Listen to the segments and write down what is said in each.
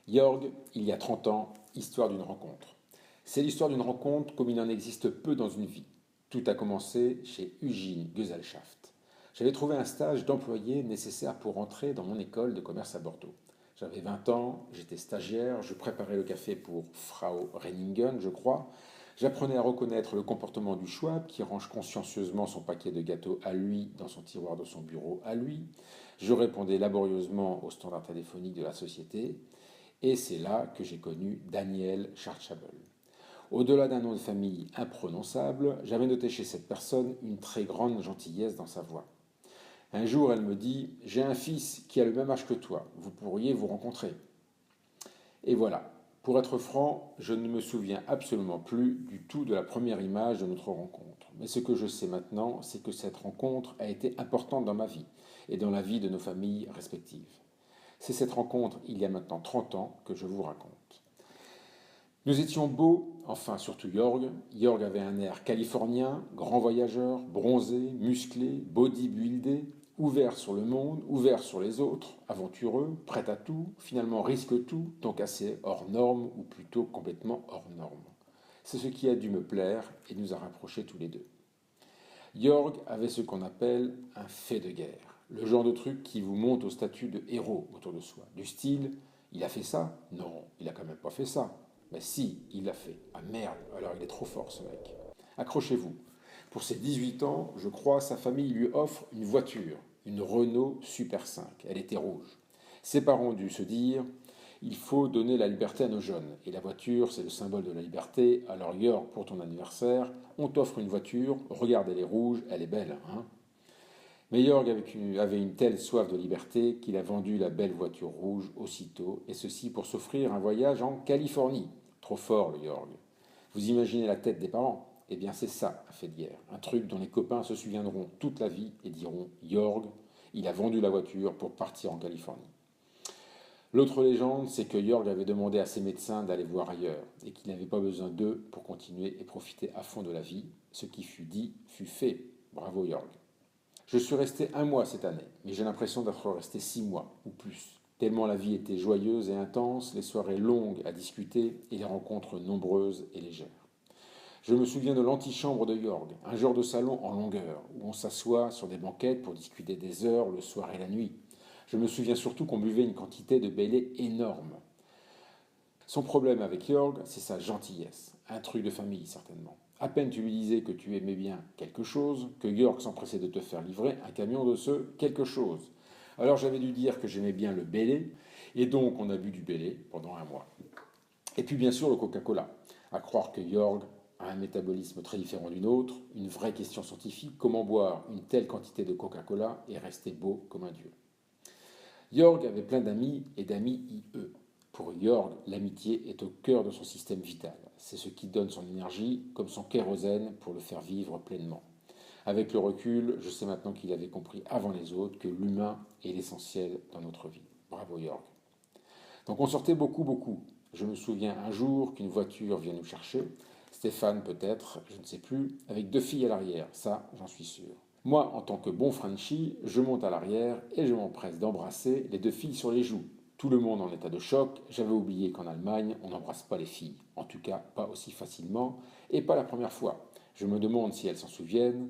Jörg, il y a 30 ans, histoire d'une rencontre. C'est l'histoire d'une rencontre comme il en existe peu dans une vie. Tout a commencé chez Eugene Gesellschaft. J'avais trouvé un stage d'employé nécessaire pour entrer dans mon école de commerce à Bordeaux. J'avais 20 ans, j'étais stagiaire, je préparais le café pour Frau Renningen, je crois. J'apprenais à reconnaître le comportement du Schwab qui range consciencieusement son paquet de gâteaux à lui dans son tiroir de son bureau à lui. Je répondais laborieusement aux standards téléphoniques de la société. Et c'est là que j'ai connu Daniel Schartschabel. Au-delà d'un nom de famille imprononçable, j'avais noté chez cette personne une très grande gentillesse dans sa voix. Un jour, elle me dit : « J'ai un fils qui a le même âge que toi, vous pourriez vous rencontrer. » Et voilà. Pour être franc, je ne me souviens absolument plus du tout de la première image de notre rencontre. Mais ce que je sais maintenant, c'est que cette rencontre a été importante dans ma vie et dans la vie de nos familles respectives. C'est cette rencontre, il y a maintenant 30 ans, que je vous raconte. Nous étions beaux, enfin surtout Jörg. Jörg avait un air californien, grand voyageur, bronzé, musclé, bodybuildé, ouvert sur le monde, ouvert sur les autres, aventureux, prêt à tout, finalement risque tout, donc assez hors norme ou plutôt complètement hors norme. C'est ce qui a dû me plaire et nous a rapprochés tous les deux. Jörg avait ce qu'on appelle un fait de guerre, le genre de truc qui vous monte au statut de héros autour de soi. Du style, il a fait ça ? Non, il a quand même pas fait ça. Mais si, il l'a fait. Ah merde, alors il est trop fort ce mec. Accrochez-vous. Pour ses 18 ans, je crois, sa famille lui offre une voiture, une Renault Super 5. Elle était rouge. Ses parents ont dû se dire, il faut donner la liberté à nos jeunes. Et la voiture, c'est le symbole de la liberté. Alors Jörg, pour ton anniversaire, on t'offre une voiture. Regarde, elle est rouge, elle est belle, hein. Mais Jörg avait une telle soif de liberté qu'il a vendu la belle voiture rouge aussitôt, et ceci pour s'offrir un voyage en Californie. Trop fort, le Jörg. Vous imaginez la tête des parents ? Eh bien, c'est ça, un fait de guerre. Un truc dont les copains se souviendront toute la vie et diront Jörg, il a vendu la voiture pour partir en Californie. L'autre légende, c'est que Jörg avait demandé à ses médecins d'aller voir ailleurs et qu'il n'avait pas besoin d'eux pour continuer et profiter à fond de la vie. Ce qui fut dit fut fait. Bravo Jörg. Je suis resté 1 mois cette année, mais j'ai l'impression d'être resté 6 mois ou plus. Tellement la vie était joyeuse et intense, les soirées longues à discuter et les rencontres nombreuses et légères. Je me souviens de l'antichambre de Jörg, un genre de salon en longueur, où on s'assoit sur des banquettes pour discuter des heures, le soir et la nuit. Je me souviens surtout qu'on buvait une quantité de Bailey énorme. Son problème avec Jörg, c'est sa gentillesse. Un truc de famille, certainement. À peine tu lui disais que tu aimais bien quelque chose, que Jörg s'empressait de te faire livrer un camion de ce quelque chose. Alors j'avais dû dire que j'aimais bien le Bailey, et donc on a bu du Bailey pendant 1 mois. Et puis bien sûr le Coca-Cola. À croire que Jörg a un métabolisme très différent du nôtre, une vraie question scientifique, comment boire une telle quantité de Coca-Cola et rester beau comme un dieu. Jörg avait plein d'amis et d'amis IE. Pour Jörg, l'amitié est au cœur de son système vital. C'est ce qui donne son énergie, comme son kérosène, pour le faire vivre pleinement. Avec le recul, je sais maintenant qu'il avait compris avant les autres que l'humain est l'essentiel dans notre vie. Bravo Jörg. Donc on sortait beaucoup, beaucoup. Je me souviens un jour qu'une voiture vient nous chercher, Stéphane peut-être, je ne sais plus, avec 2 filles à l'arrière, ça j'en suis sûr. Moi, en tant que bon Frenchie, je monte à l'arrière et je m'empresse d'embrasser les 2 filles sur les joues. Tout le monde en état de choc, j'avais oublié qu'en Allemagne, on n'embrasse pas les filles. En tout cas, pas aussi facilement, et pas la première fois. Je me demande si elles s'en souviennent.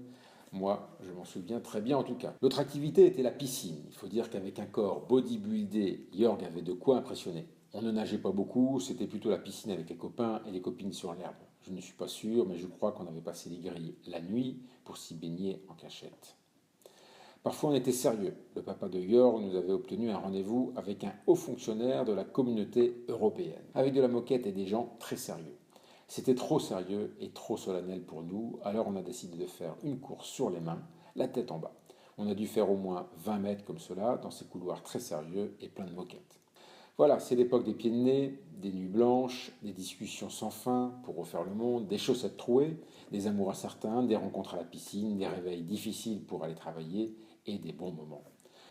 Moi, je m'en souviens très bien en tout cas. L'autre activité était la piscine. Il faut dire qu'avec un corps bodybuildé, Jörg avait de quoi impressionner. On ne nageait pas beaucoup, c'était plutôt la piscine avec les copains et les copines sur l'herbe. Je ne suis pas sûr, mais je crois qu'on avait passé les grilles la nuit pour s'y baigner en cachette. Parfois on était sérieux. Le papa de Jörg nous avait obtenu un rendez-vous avec un haut fonctionnaire de la communauté européenne, avec de la moquette et des gens très sérieux. C'était trop sérieux et trop solennel pour nous, alors on a décidé de faire une course sur les mains, la tête en bas. On a dû faire au moins 20 mètres comme cela, dans ces couloirs très sérieux et pleins de moquettes. Voilà, c'est l'époque des pieds de nez, des nuits blanches, des discussions sans fin pour refaire le monde, des chaussettes trouées, des amours incertains, des rencontres à la piscine, des réveils difficiles pour aller travailler et des bons moments.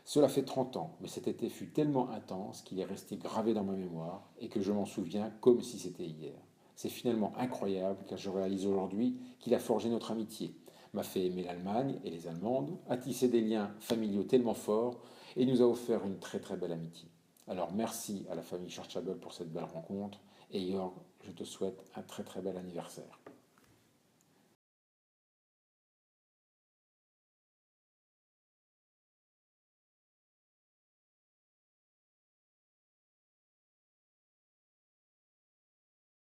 Cela fait 30 ans, mais cet été fut tellement intense qu'il est resté gravé dans ma mémoire et que je m'en souviens comme si c'était hier. C'est finalement incroyable car je réalise aujourd'hui qu'il a forgé notre amitié, m'a fait aimer l'Allemagne et les Allemandes, a tissé des liens familiaux tellement forts et nous a offert une très très belle amitié. Alors merci à la famille Schwartzabel pour cette belle rencontre et Jörg, je te souhaite un très très bel anniversaire.